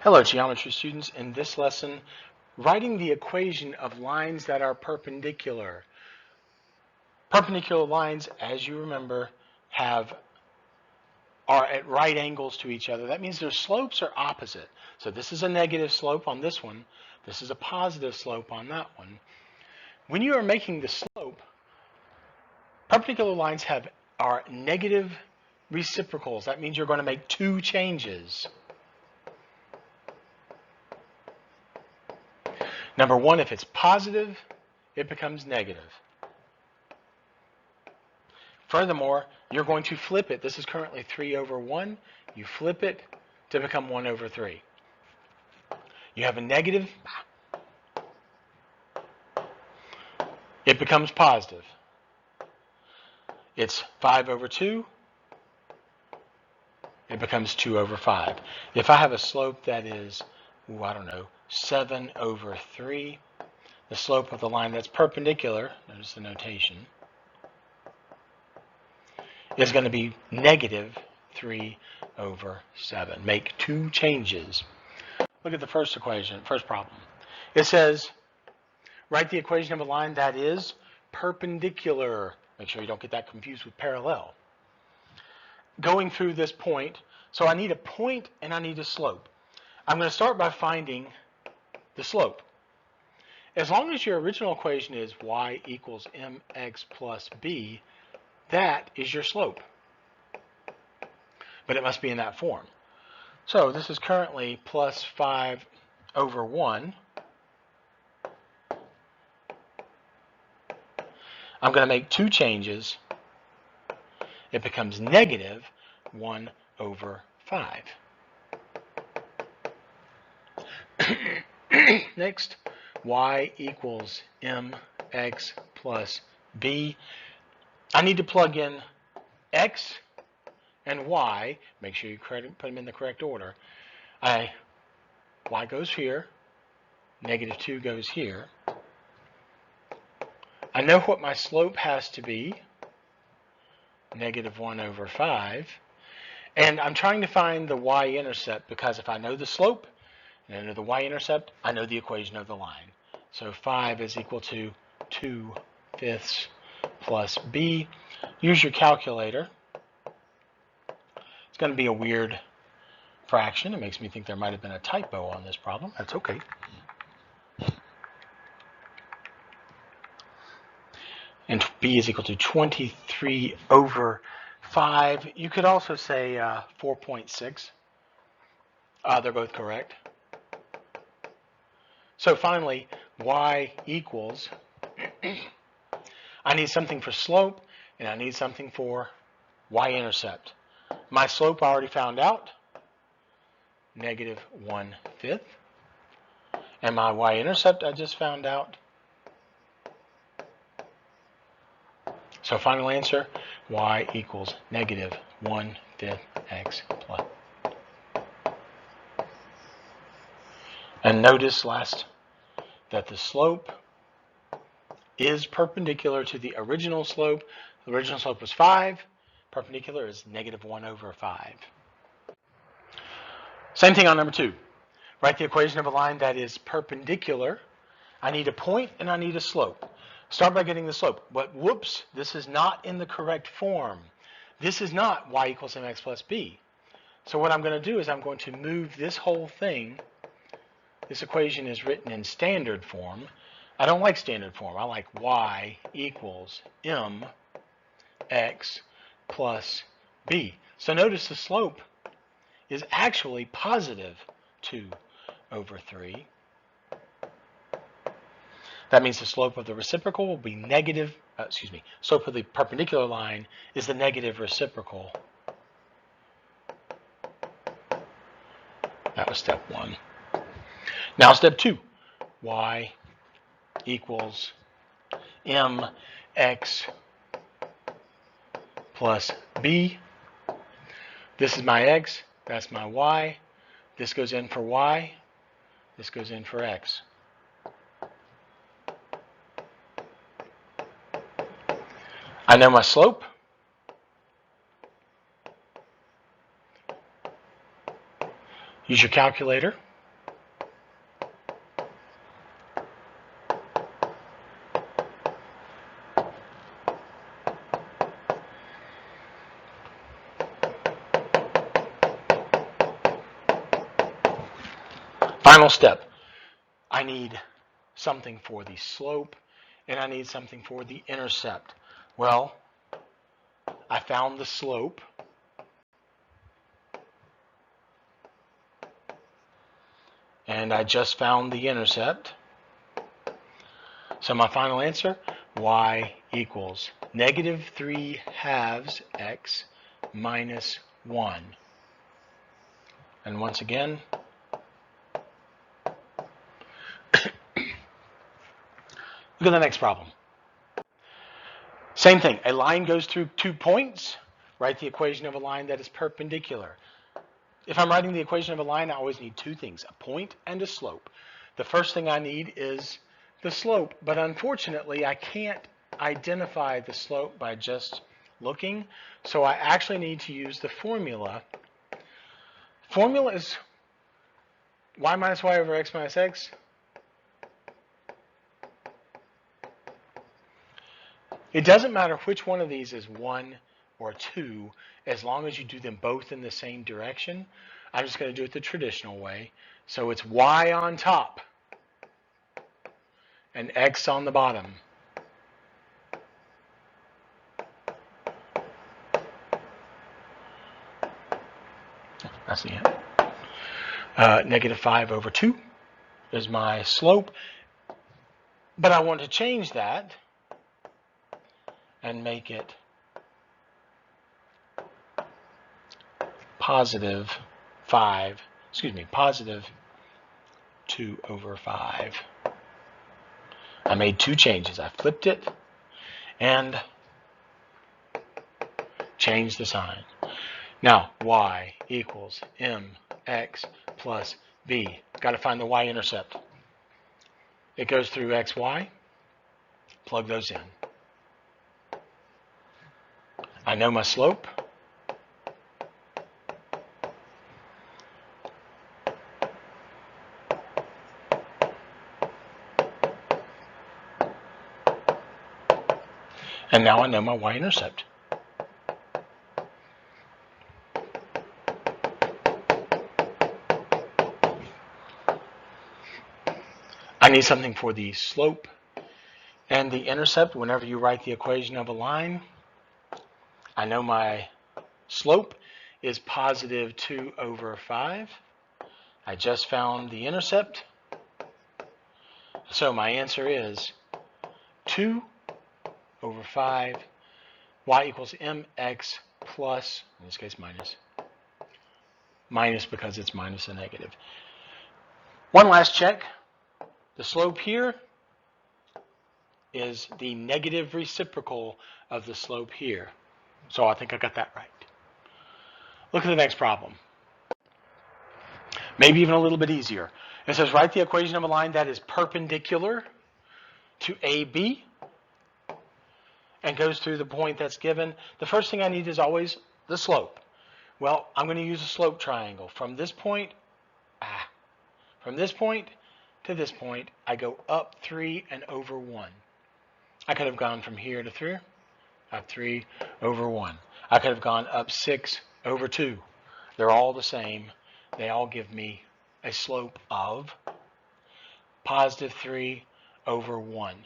Hello, geometry students. In this lesson, writing the equation of lines that are perpendicular. Perpendicular lines, as you remember, are at right angles to each other. That means their slopes are opposite. So this is a negative slope on this one. This is a positive slope on that one. When you are making the slope, perpendicular lines are negative reciprocals. That means you're going to make two changes. Number one, if it's positive, it becomes negative. Furthermore, you're going to flip it. This is currently 3 over 1. You flip it to become 1 over 3. You have a negative. It becomes positive. It's 5 over 2. It becomes 2 over 5. If I have a slope that is, 7 over 3, the slope of the line that's perpendicular, notice the notation, is going to be negative 3 over 7. Make two changes. Look at the first equation, first problem. It says, write the equation of a line that is perpendicular. Make sure you don't get that confused with parallel. Going through this point, so I need a point and I need a slope. I'm going to start by finding the slope. As long as your original equation is y equals mx plus b, that is your slope. But it must be in that form. So this is currently plus 5 over 1. I'm going to make two changes. It becomes negative 1 over 5. Next, y equals mx plus b. I need to plug in x and y. Make sure you put them in the correct order. Y goes here. Negative 2 goes here. I know what my slope has to be. Negative 1 over 5. And I'm trying to find the y-intercept because if I know the slope and I know the y-intercept, I know the equation of the line. So 5 is equal to 2/5 plus b. Use your calculator. It's going to be a weird fraction. It makes me think there might have been a typo on this problem. That's okay. And b is equal to 23 over 5. You could also say 4.6. They're both correct. So finally, y equals, I need something for slope, and I need something for y-intercept. My slope I already found out, negative 1/5. And my y-intercept I just found out. So final answer, y equals negative 1/5 x plus. And notice that the slope is perpendicular to the original slope. The original slope was 5. Perpendicular is negative 1 over 5. Same thing on number 2. Write the equation of a line that is perpendicular. I need a point and I need a slope. Start by getting the slope. But whoops, this is not in the correct form. This is not y equals mx plus b. So what I'm going to do is I'm going to move this whole thing. This equation is written in standard form. I don't like standard form. I like y equals mx plus b. So notice the slope is actually positive 2 over 3. That means the slope of the reciprocal will be negative, slope of the perpendicular line is the negative reciprocal. That was step 1. Now step 2, y equals mx plus b. This is my x, that's my y. This goes in for y, this goes in for x. I know my slope. Use your calculator. Final step. I need something for the slope, and I need something for the intercept. Well, I found the slope, and I just found the intercept. So my final answer, y equals -3/2 x minus 1. And once again, look at the next problem. Same thing. A line goes through 2 points. Write the equation of a line that is perpendicular. If I'm writing the equation of a line, I always need 2 things, a point and a slope. The first thing I need is the slope, but unfortunately, I can't identify the slope by just looking, so I actually need to use the formula. Formula is y minus y over x minus x. It doesn't matter which one of these is 1 or 2, as long as you do them both in the same direction. I'm just going to do it the traditional way. So it's y on top and x on the bottom. That's the end. -5 over 2 is my slope. But I want to change that and make it positive 2 over 5. I made 2 changes. I flipped it and changed the sign. Now, y equals mx plus b. Got to find the y-intercept. It goes through xy. Plug those in. I know my slope. And now I know my y-intercept. I need something for the slope and the intercept. Whenever you write the equation of a line, I know my slope is positive 2 over 5. I just found the intercept. So my answer is 2 over 5. Y equals mx plus, in this case minus. Minus because it's minus a negative. One last check. The slope here is the negative reciprocal of the slope here. So I think I got that right. Look at the next problem. Maybe even a little bit easier. It says write the equation of a line that is perpendicular to AB and goes through the point that's given. The first thing I need is always the slope. Well, I'm going to use a slope triangle. From this point to this point, I go up 3 and over 1. I could have gone from here to through, up 3 over 1. I could have gone up 6 over 2. They're all the same. They all give me a slope of positive 3 over 1.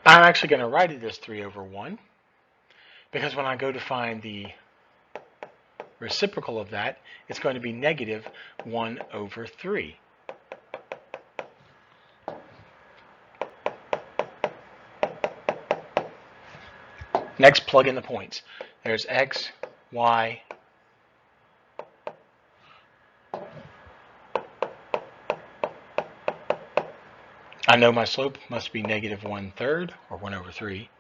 I'm actually going to write it as 3 over 1 because when I go to find the reciprocal of that, it's going to be negative 1 over 3. Next, plug in the points. There's x, y. I know my slope must be negative 1/3 or 1 over 3.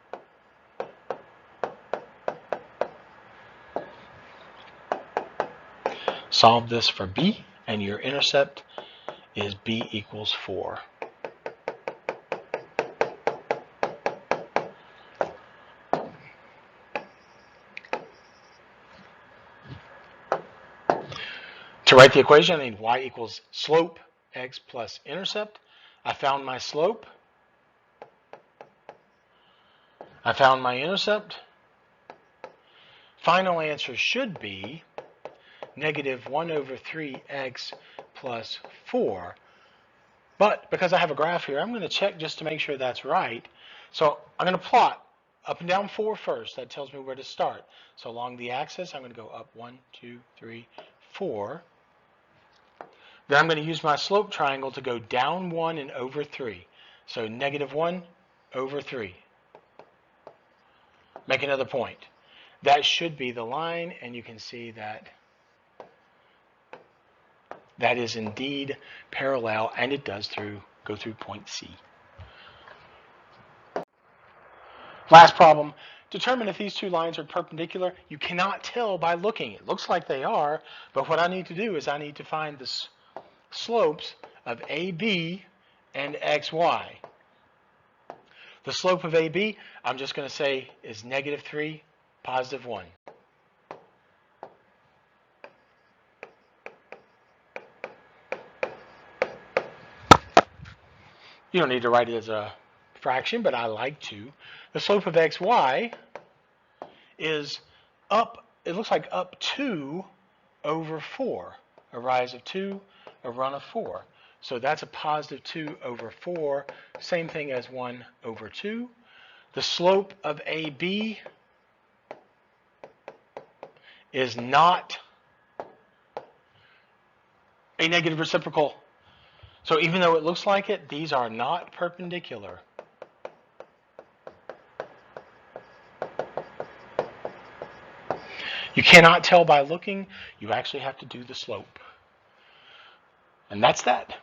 Solve this for b, and your intercept is b equals 4. To write the equation, I need y equals slope x plus intercept. I found my slope. I found my intercept. Final answer should be negative 1 over 3x plus 4. But because I have a graph here, I'm going to check just to make sure that's right. So I'm going to plot up and down 4 first. That tells me where to start. So along the axis, I'm going to go up 1, 2, 3, 4. Then I'm going to use my slope triangle to go down 1 and over 3. So negative 1 over 3. Make another point. That should be the line, and you can see that that is indeed parallel, and it does go through point C. Last problem. Determine if these two lines are perpendicular. You cannot tell by looking. It looks like they are, but what I need to do is I need to find the slopes of AB and XY. The slope of AB, I'm just going to say, is negative 3, positive 1. You don't need to write it as a fraction, but I like to. The slope of XY is up, it looks like up 2 over 4. A rise of 2, a run of 4. So that's a positive 2 over 4, same thing as 1 over 2. The slope of AB is not a negative reciprocal. So even though it looks like it, these are not perpendicular. You cannot tell by looking. You actually have to do the slope. And that's that.